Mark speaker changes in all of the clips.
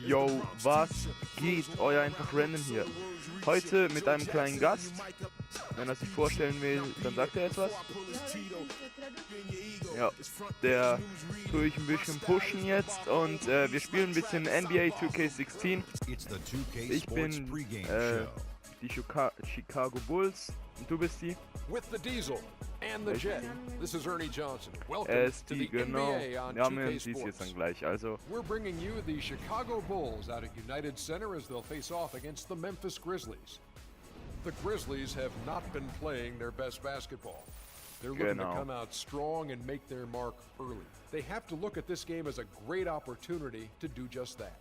Speaker 1: Yo, was geht? Euer Einfach Random hier. Heute mit einem kleinen Gast. Wenn er sich vorstellen will, dann sagt er etwas. Ja, der tue ich ein bisschen pushen jetzt und wir spielen ein bisschen NBA 2K16. Ich bin die Chicago Bulls und du bist die? Er ist die, genau. Ja, man sieht es jetzt dann gleich. Also.
Speaker 2: We're bringing you the Chicago Bulls out at United Center as they'll face off against the Memphis Grizzlies. The Grizzlies have not been playing their best basketball. They're looking to come out strong and make their mark early. They have to look at this game as a great opportunity to do just that.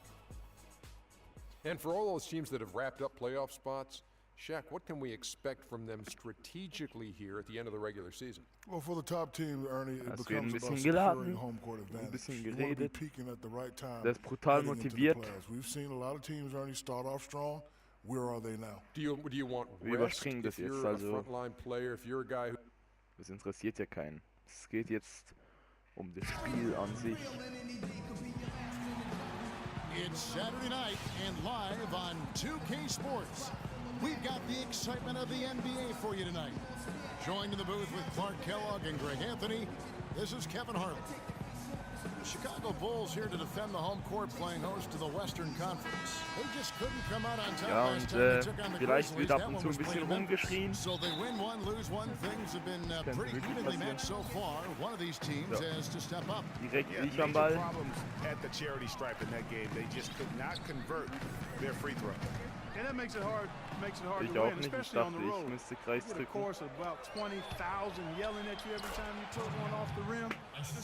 Speaker 2: And for all those teams that have wrapped up playoff spots, Shaq, what can we expect from them strategically here at the end of the regular season?
Speaker 3: Well, for the top team, Ernie, it becomes about securing home court advantage. You want to be peaking at the right time.
Speaker 1: Der ist brutal motiviert.
Speaker 3: We've seen a lot of teams, Ernie, start off strong. Where are they now?
Speaker 2: Do you want rest if you're a frontline player, if you're a guy who...
Speaker 1: Das interessiert ja keinen. Es geht jetzt um das Spiel an sich.
Speaker 4: It's Saturday night and live on 2K Sports. We've got the excitement of the NBA for you tonight. Joined in the booth with Clark Kellogg and Greg Anthony, this is Kevin Harlan. The Chicago Bulls here to defend the home court, playing host to the Western Conference. They just couldn't come out on top last time they took on the Grizzlies. That one was played in Memphis. So they win one, lose one. Things have been pretty evenly matched so far. One of these teams has to step up.
Speaker 1: Direkt
Speaker 5: ich am Ball. Problems at the charity stripe in that game. They just could not convert their free throw.
Speaker 6: And that makes it hard
Speaker 1: Ich
Speaker 6: to
Speaker 1: auch
Speaker 6: win,
Speaker 1: nicht, ich
Speaker 6: especially on
Speaker 1: dachte,
Speaker 6: the
Speaker 1: ich
Speaker 6: road.
Speaker 1: müsste Kreis
Speaker 6: Of
Speaker 1: drücken.
Speaker 6: course, about 20,000 yelling at you every time you took one off the rim.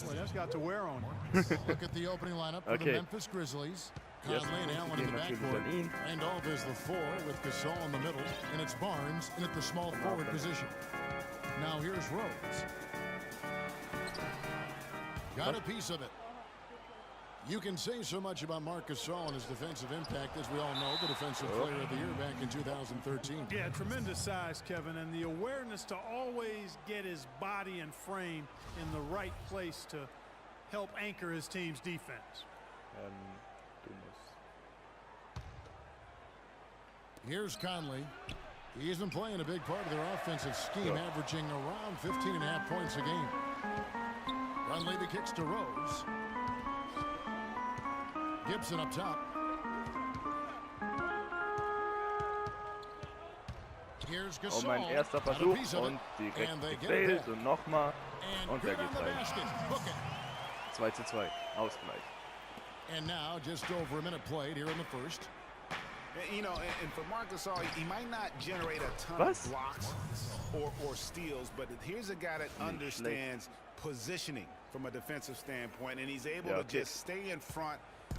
Speaker 6: Boy, that's got to wear on you.
Speaker 4: Look at the opening lineup for the Memphis Grizzlies. Conley and Allen in the backcourt. Randolph is the four with Gasol in the middle, and it's Barnes in at the small forward position. Now here's Rose. Got a piece of it. You can say so much about Marc Gasol and his defensive impact, as we all know, the Defensive Player of the Year back in 2013.
Speaker 6: Yeah, tremendous size, Kevin, and the awareness to always get his body and frame in the right place to help anchor his team's defense.
Speaker 4: Here's Conley. He's been playing a big part of their offensive scheme, averaging around 15.5 points a game. Conley the kicks to Rose. Gibson up top. Here's Gasol.
Speaker 1: Mein erster Versuch und direkt gefailt und nochmal und er geht rein. 2:2, Ausgleich.
Speaker 4: And now just over a minute played here in the first.
Speaker 5: You know, and for Marc Gasol, he might not generate a ton of blocks or steals, but here's a guy that understands positioning from a defensive standpoint, and he's able to just stay in front,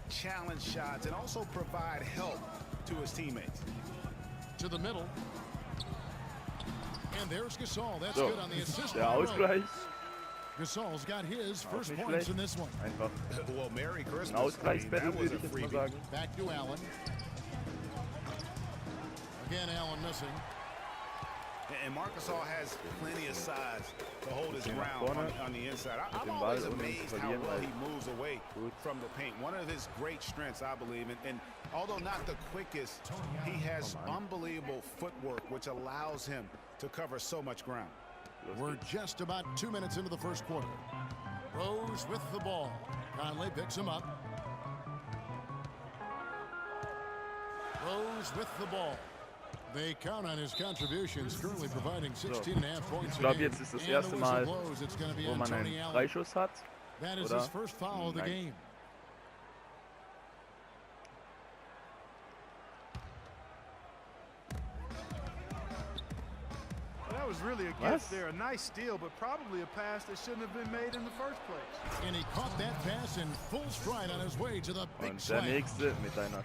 Speaker 5: challenge shots, and also provide help to his teammates.
Speaker 4: To the middle. And there's Gasol. That's good on the assist.
Speaker 1: Der Ausgleich.
Speaker 4: Gasol's got his first points in this one.
Speaker 1: Einfach
Speaker 5: well, Merry Christmas.
Speaker 1: Ein Ausgleichsbattle, würde ich jetzt mal sagen.
Speaker 4: Back to Allen. Again, Allen missing.
Speaker 5: And Marc Gasol has plenty of size to hold his ground on the inside. I'm always amazed how well he moves away from the paint. One of his great strengths, I believe, and although not the quickest, he has unbelievable footwork, which allows him to cover so much ground.
Speaker 4: We're just about 2 minutes into the first quarter. Rose with the ball. Conley picks him up. Rose with the ball. They count on his contributions, currently providing 16.5 points a game.
Speaker 1: Ich glaube, jetzt ist das erste Mal, wo man einen Freischuss hat.
Speaker 4: That is his first foul of the game.
Speaker 6: That was really a gift there, a nice steal, but probably a pass that shouldn't have been made in the first place.
Speaker 4: And he caught that pass in full stride on his way to the big
Speaker 1: slam.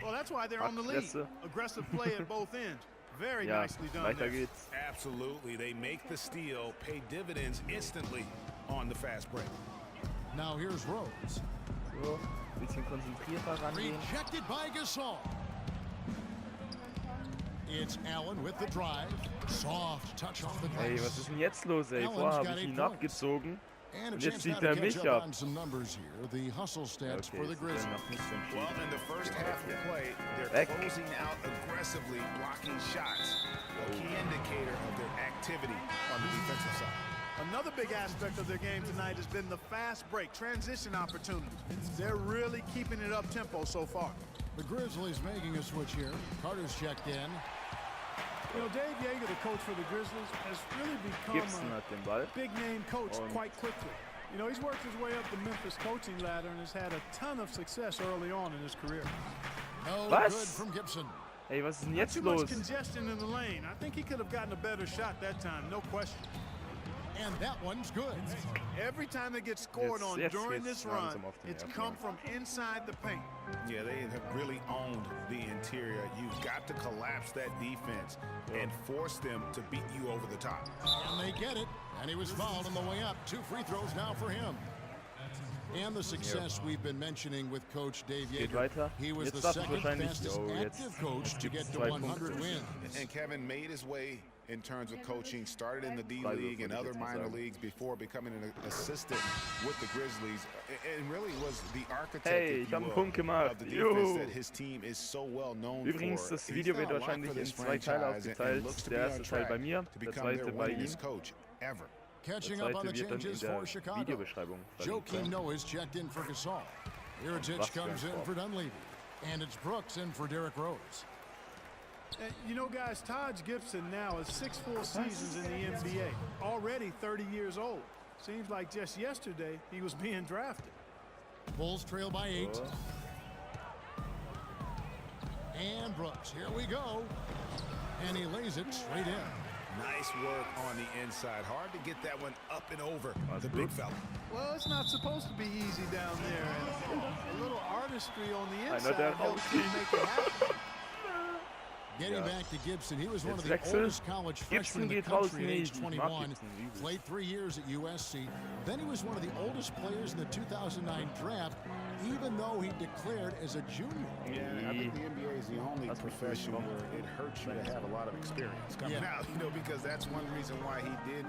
Speaker 6: Well, that's why they're on the lead. Aggressive play at both ends. Very nicely done there.
Speaker 5: Absolutely. They make the steal, pay dividends instantly on the fast break.
Speaker 4: Now here's Rose.
Speaker 1: So, bisschen konzentrierter rangehen.
Speaker 4: Rejected by Gasol. It's Allen with the drive. Soft touch off the glass.
Speaker 1: Ey, was ist denn jetzt los, ey? Vorher habe ich ihn abgezogen
Speaker 4: And a
Speaker 1: Jetzt
Speaker 4: chance now
Speaker 1: zieht
Speaker 4: to
Speaker 1: er
Speaker 4: catch
Speaker 1: mich
Speaker 4: up
Speaker 1: ab.
Speaker 4: on some numbers here. The hustle stats
Speaker 1: Okay,
Speaker 4: for the
Speaker 1: ist
Speaker 4: Grizzlies.
Speaker 1: noch nicht so
Speaker 5: Well,
Speaker 1: entschieden.
Speaker 5: in the first half of play, they're
Speaker 1: Weg.
Speaker 5: closing out aggressively, blocking shots, a key indicator of their activity on the defensive side.
Speaker 6: Another big aspect of their game tonight has been the fast break, transition opportunities. They're really keeping it up tempo so far.
Speaker 4: The Grizzlies making a switch here. Carter's checked in.
Speaker 6: You know, Dave Yeager, the coach for the Grizzlies, has really become
Speaker 1: Gibson hat den Ball.
Speaker 6: a big-name coach
Speaker 1: Und
Speaker 6: quite quickly. You know, he's worked his way up the Memphis coaching ladder and has had a ton of success early on in his career.
Speaker 4: No
Speaker 1: Was?
Speaker 4: good from Gibson.
Speaker 1: Ey, was ist denn
Speaker 6: Not
Speaker 1: jetzt
Speaker 6: too
Speaker 1: los?
Speaker 6: much congestion in the lane. I think he could have gotten a better shot that time, no question.
Speaker 4: And that one's good.
Speaker 6: Every time they get scored on
Speaker 1: Jetzt
Speaker 6: during
Speaker 1: geht's
Speaker 6: this run,
Speaker 1: langsam auf den
Speaker 6: it's
Speaker 1: Nerven.
Speaker 6: come from inside the paint.
Speaker 5: Yeah, they have really owned the interior. You've got to collapse that defense and force them to beat you over the top.
Speaker 4: And they get it. And he was fouled on the way up. 2 free throws now for him. And the success we've been mentioning with Coach Dave
Speaker 1: Geht
Speaker 4: Yeager.
Speaker 1: weiter.
Speaker 4: He was
Speaker 1: Jetzt
Speaker 4: the
Speaker 1: darf ich
Speaker 4: second
Speaker 1: wahrscheinlich.
Speaker 4: fastest
Speaker 1: Oh,
Speaker 4: active coach to get to
Speaker 1: 2
Speaker 4: 100
Speaker 1: Punkte.
Speaker 4: wins.
Speaker 5: And Kevin made his way in terms of coaching, started in the D-League and other minor leagues before becoming an assistant with the Grizzlies, and really was the architect,
Speaker 1: Hey,
Speaker 5: if
Speaker 1: ich
Speaker 5: you
Speaker 1: hab einen
Speaker 5: will,
Speaker 1: Punkt gemacht.
Speaker 5: of the defense
Speaker 1: Juhu.
Speaker 5: that his team is so well known
Speaker 1: Übrigens,
Speaker 5: for.
Speaker 1: das Video
Speaker 5: He's
Speaker 1: wird
Speaker 5: done a lot
Speaker 1: wahrscheinlich
Speaker 5: for
Speaker 1: in
Speaker 5: this
Speaker 1: 2 Teile
Speaker 5: franchise and
Speaker 1: aufgeteilt.
Speaker 5: looks to
Speaker 1: Der
Speaker 5: be on
Speaker 1: erste Teil
Speaker 5: track
Speaker 1: bei mir,
Speaker 5: to
Speaker 1: der
Speaker 5: become their
Speaker 1: zweite bei ihm.
Speaker 5: winningest coach ever.
Speaker 1: Der
Speaker 4: Catching up on
Speaker 1: zweite
Speaker 4: the
Speaker 1: wird dann in
Speaker 4: changes
Speaker 1: der
Speaker 4: for Chicago.
Speaker 1: Videobeschreibung
Speaker 4: Joakim
Speaker 1: verlinkt.
Speaker 4: Noah's checked in for Gasol. Mirotic
Speaker 1: Was für ein
Speaker 4: comes in
Speaker 1: Korb.
Speaker 4: for Dunleavy. And it's Brooks in for Derrick Rose.
Speaker 6: And you know, guys, Taj Gibson now has 6 full seasons in the NBA, already 30 years old. Seems like just yesterday he was being drafted.
Speaker 4: Bulls trail by 8. And Brooks, here we go. And he lays it straight in.
Speaker 5: Nice work on the inside. Hard to get that one up and over the big fella.
Speaker 6: Well, it's not supposed to be easy down there. And a little artistry on the
Speaker 1: know
Speaker 6: inside
Speaker 1: that
Speaker 6: helps him make it happen.
Speaker 4: Getting back to Gibson, he was one of
Speaker 1: Jetzt
Speaker 4: the
Speaker 1: Wechsel.
Speaker 4: oldest college freshmen in the
Speaker 1: Gibson geht raus.
Speaker 4: country at
Speaker 1: Nee,
Speaker 4: age
Speaker 1: ich mag
Speaker 4: 21.
Speaker 1: Gibson übel.
Speaker 4: Played 3 years at USC. Then he was one of the oldest players in the 2009 draft, even though he declared as a junior.
Speaker 5: Yeah, I think the NBA is the only profession where it hurts you to have a lot of experience coming out, because that's one reason why he did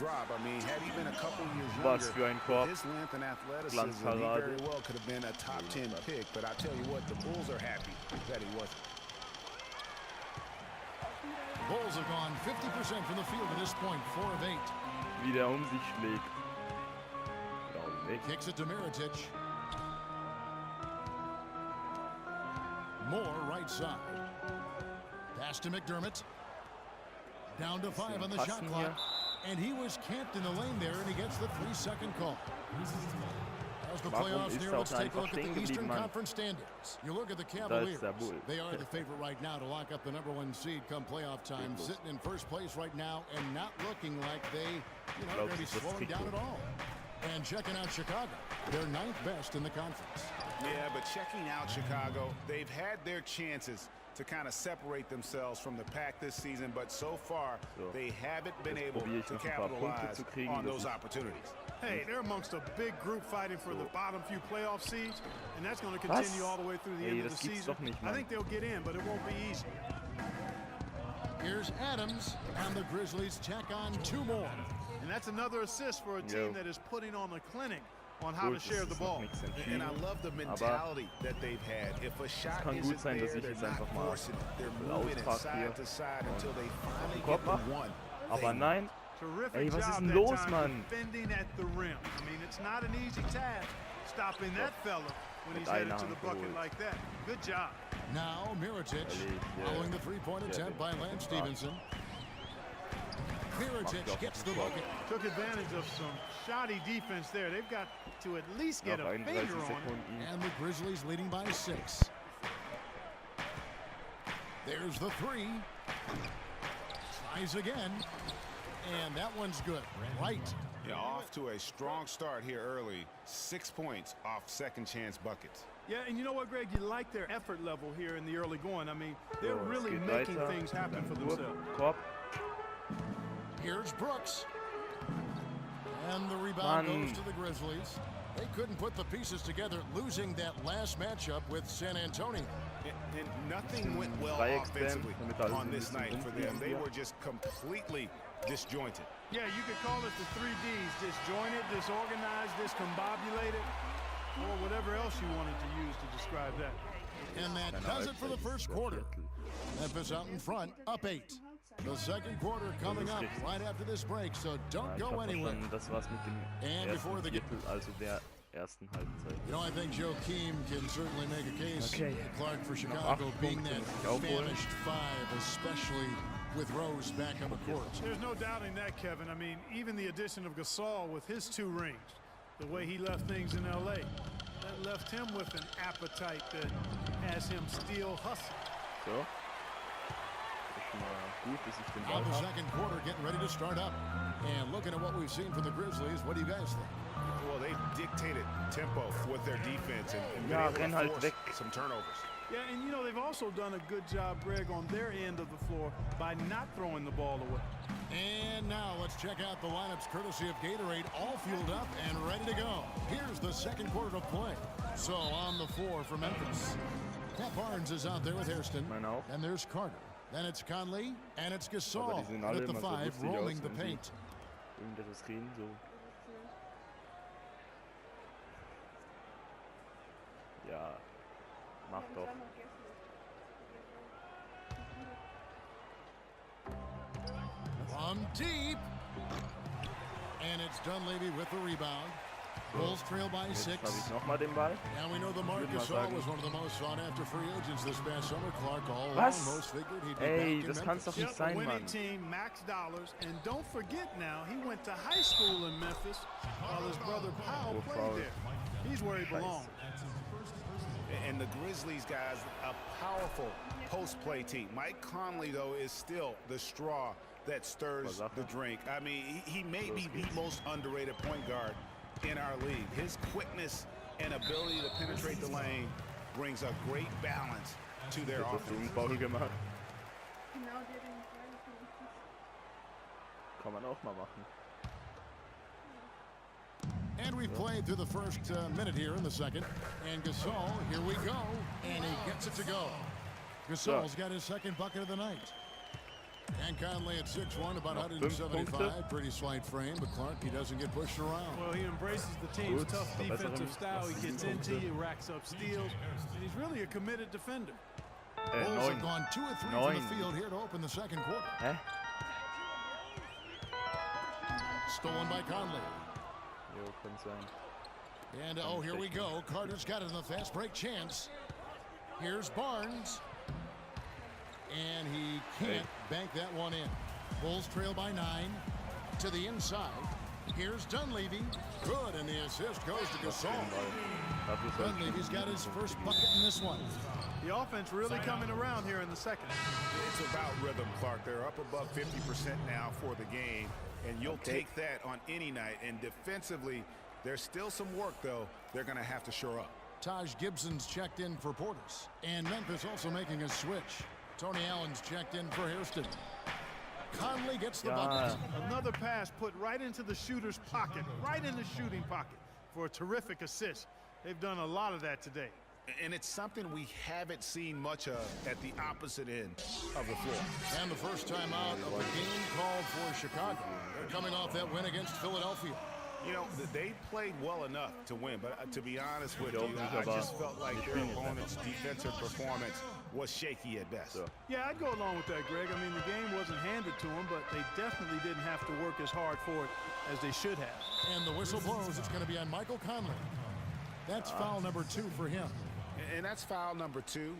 Speaker 5: drop. I mean, had he been a couple years
Speaker 1: Was
Speaker 5: younger,
Speaker 1: für ein Korb.
Speaker 5: with his length and athleticism, he
Speaker 1: Glanzparade.
Speaker 5: very well could have been a top 10 pick. But I tell you what, the Bulls are happy that he wasn't.
Speaker 4: Bulls have gone 50% from the field at this point, 4 of 8.
Speaker 1: Wie der sich schlägt. Daumen weg.
Speaker 4: Kicks it to Mirotic. Moore right side. Pass to McDermott. Down to 5 on the shot
Speaker 1: Passen
Speaker 4: clock.
Speaker 1: hier.
Speaker 4: And he was camped in the lane there, and he gets the 3-second call. As the
Speaker 1: Warum
Speaker 4: playoffs
Speaker 1: ist
Speaker 4: near,
Speaker 1: er
Speaker 4: let's
Speaker 1: auch
Speaker 4: take a
Speaker 1: einfach
Speaker 4: look at
Speaker 1: stehen
Speaker 4: the Eastern
Speaker 1: geblieben, Mann?
Speaker 4: Conference standings. You look at the
Speaker 1: Da
Speaker 4: Cavaliers.
Speaker 1: ist der Bull.
Speaker 4: They are the favorite right now to lock up the #1 seed come playoff time, sitting in first place right now and not looking like they, are going to be slowing down at all. And checking out Chicago, they're 9th best in the conference.
Speaker 5: Yeah, but checking out Chicago, they've had their chances to kind of separate themselves from the pack this season, but so far they haven't been able
Speaker 1: probiere ich
Speaker 5: to
Speaker 1: noch ein paar Punkte
Speaker 5: capitalize
Speaker 1: zu kriegen,
Speaker 5: on
Speaker 1: dass
Speaker 5: those
Speaker 1: ich-
Speaker 5: opportunities.
Speaker 6: Hey, they're amongst a big group fighting for the bottom few playoff seeds, and that's going to continue all the way through the
Speaker 1: Ey,
Speaker 6: end of
Speaker 1: das
Speaker 6: the
Speaker 1: gibt's
Speaker 6: season.
Speaker 1: doch nicht,
Speaker 6: I
Speaker 1: Mann.
Speaker 6: think they'll get in, but it won't be easy.
Speaker 4: Here's Adams, and the Grizzlies check on 2 more.
Speaker 6: And that's another assist for a
Speaker 1: Yo.
Speaker 6: team that is putting on a clinic on how to
Speaker 1: Gut,
Speaker 6: share
Speaker 1: es
Speaker 6: the
Speaker 1: ist noch
Speaker 6: ball.
Speaker 1: nichts
Speaker 5: And
Speaker 1: entschieden.
Speaker 5: I love the mentality that they've had. If a shot
Speaker 1: kann gut
Speaker 5: isn't
Speaker 1: sein, dass
Speaker 5: there,
Speaker 1: ich
Speaker 5: they're
Speaker 1: jetzt
Speaker 5: not
Speaker 1: einfach mal
Speaker 5: forcing it. They're
Speaker 1: ein
Speaker 5: moving it
Speaker 1: Austrag hier
Speaker 5: side to side until they finally
Speaker 1: Korb
Speaker 5: get the
Speaker 1: mache.
Speaker 5: one.
Speaker 1: Aber nein.
Speaker 6: Terrific
Speaker 1: Ey, was ist
Speaker 6: job
Speaker 1: denn
Speaker 6: that
Speaker 1: los,
Speaker 6: time
Speaker 1: Mann?
Speaker 6: defending at the rim. I mean, it's not an easy task stopping that fella when
Speaker 1: Mit
Speaker 6: he's headed
Speaker 1: einer
Speaker 6: to the
Speaker 1: Hand
Speaker 6: bucket
Speaker 1: geholt.
Speaker 6: like that. Good job.
Speaker 4: Now Mirotic,
Speaker 1: yeah.
Speaker 4: following the 3-point
Speaker 1: Yeah,
Speaker 4: attempt by
Speaker 1: they-
Speaker 4: Lance Stevenson. Mirotic gets the bucket.
Speaker 6: Took advantage of some shoddy defense there. They've got to at least get
Speaker 1: Noch
Speaker 6: a
Speaker 1: 31
Speaker 6: finger on it.
Speaker 1: Sekunden.
Speaker 4: And the Grizzlies leading by 6. There's the 3. Tries again. And that one's good. Right.
Speaker 5: Yeah, off to a strong start here early. 6 points off second chance buckets.
Speaker 6: Yeah, and you know what, Greg? You like their effort level here in the early going. I mean, they're
Speaker 1: So, es
Speaker 6: really
Speaker 1: geht
Speaker 6: making
Speaker 1: weiter.
Speaker 6: things happen for
Speaker 1: Wurf,
Speaker 6: themselves.
Speaker 1: Korb.
Speaker 4: Here's Brooks. And the rebound
Speaker 1: Mann.
Speaker 4: goes to the Grizzlies. They couldn't put the pieces together, losing that last matchup with San Antonio.
Speaker 5: And nothing went well
Speaker 1: Dreiecksband,
Speaker 5: offensively
Speaker 1: damit alles
Speaker 5: on
Speaker 1: ein
Speaker 5: this
Speaker 1: bisschen
Speaker 5: night for them.
Speaker 1: rumfliegen
Speaker 5: They
Speaker 1: hier.
Speaker 5: were just completely disjointed.
Speaker 6: Yeah, you could call it the 3 Ds: disjointed, disorganized, discombobulated, or whatever else you wanted to use to describe that.
Speaker 4: And that does it for the first quarter. Memphis out in front, up 8. The second quarter coming up right after this break, so don't go anywhere.
Speaker 1: Das war's mit dem ersten Viertel, also der ersten Halbzeit.
Speaker 4: You know, I think Joe Keem can certainly make a case to Clark for Chicago being that famished 5, especially with Rose back on the court.
Speaker 6: There's no doubting that, Kevin. I mean, even the addition of Gasol with his 2 rings, the way he left things in L.A., that left him with an appetite that has him still hustling.
Speaker 1: So.
Speaker 4: Now the second quarter getting ready to start up. And looking at what we've seen from the Grizzlies, what do you guys think?
Speaker 5: Well, they've dictated tempo with their defense and been able to force some turnovers.
Speaker 6: Yeah, and you know, they've also done a good job, Greg, on their end of the floor by not throwing the ball away.
Speaker 4: And now let's check out the lineups courtesy of Gatorade, all fueled up and ready to go. Here's the second quarter of play. So on the floor for Memphis, Pat Barnes is out there with Hairston, and there's Carter. Then it's Conley, and it's Gasol at the 5, rolling the paint.
Speaker 1: Ja, mach doch.
Speaker 4: From deep. And it's Dunleavy with the rebound. Bulls trail by 6. And we know the Marc Gasol was one of the most sought-after free agents this past summer. Clark almost figured he'd be
Speaker 1: Ey,
Speaker 4: back
Speaker 1: das
Speaker 4: in
Speaker 1: kann's doch nicht sein,
Speaker 6: winning
Speaker 1: Mann.
Speaker 6: team, max dollars, and don't forget now, he went to high school in Memphis while his brother Powell played there. He's where he belongs.
Speaker 5: And the Grizzlies, guys, a powerful post-play team. Mike Conley, though, is still the straw that stirs the drink. I mean, he may be the most underrated point guard in our league. His quickness and ability to penetrate the lane brings a great balance to their offense.
Speaker 1: Kann man auch mal machen.
Speaker 4: And we've played through the first minute here in the second. And Gasol, here we go. And he gets it to go. Gasol's got his second bucket of the night. And Conley at 6'1", about 175. Pretty slight frame, but Clark, he doesn't get pushed around.
Speaker 6: Well, he embraces the team's tough defensive style. He gets into you, racks up steals, and he's really a committed defender.
Speaker 4: Bulls have gone 2 of 3 from the field here to open the second quarter. Stolen by Conley. And oh, here we go. Carter's got it in the fast break chance. Here's Barnes. And he can't bank that one in. Bulls trail by 9 to the inside. Here's Dunleavy. Good, and the assist goes to Gasol. Dunleavy's got his first bucket in this one.
Speaker 6: The offense really coming around here in the second.
Speaker 5: It's about rhythm, Clark. They're up above 50% now for the game, and you'll take that on any night. And defensively, there's still some work, though. They're going to have to shore up.
Speaker 4: Taj Gibson's checked in for Portis. And Memphis also making a switch. Tony Allen's checked in for Hairston. Conley gets the bucket.
Speaker 6: Another pass put right into the shooter's pocket, right in the shooting pocket for a terrific assist. They've done a lot of that today.
Speaker 5: And it's something we haven't seen much of at the opposite end of the floor.
Speaker 4: And the first time out of the game called for Chicago. They're coming off that win against Philadelphia.
Speaker 5: You know, they played well enough to win, but to be honest with you, I just felt like their opponent's defensive performance was shaky at best.
Speaker 6: Yeah, I'd go along with that, Greg. I mean, the game wasn't handed to them, but they definitely didn't have to work as hard for it as they should have.
Speaker 4: And the whistle blows. It's going to be on Michael Conley. That's foul number 2 for him.
Speaker 5: And that's foul number 2.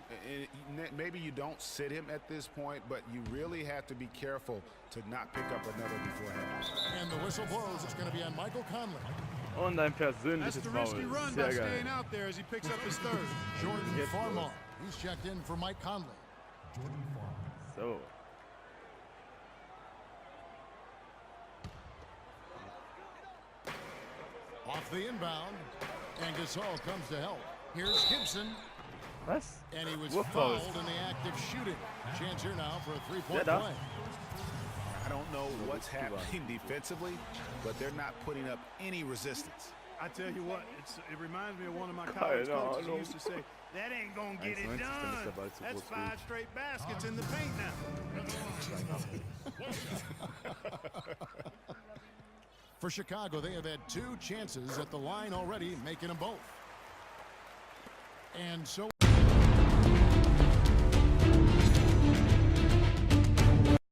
Speaker 5: Maybe you don't sit him at this point, but you really have to be careful to not pick up another beforehand.
Speaker 4: And the whistle blows. It's going to be on Michael Conley.
Speaker 1: Und ein persönliches
Speaker 6: That's the
Speaker 1: Foul.
Speaker 6: risky run by staying out there as he picks up his third.
Speaker 4: Jordan Farmar. He's checked in for Mike Conley.
Speaker 1: So.
Speaker 4: Off the inbound. And Gasol comes to help. Here's Gibson.
Speaker 1: Was?
Speaker 4: And he was fouled in the act of shooting. Chance here now for a 3-point play.
Speaker 5: I don't know what's happening defensively, but they're not putting up any resistance.
Speaker 6: I tell you what, it reminds me of one of my college coaches who used to say, that ain't gonna get it done. That's 5 straight baskets in the paint now.
Speaker 4: For Chicago, they have had 2 chances at the line already, making them both. And so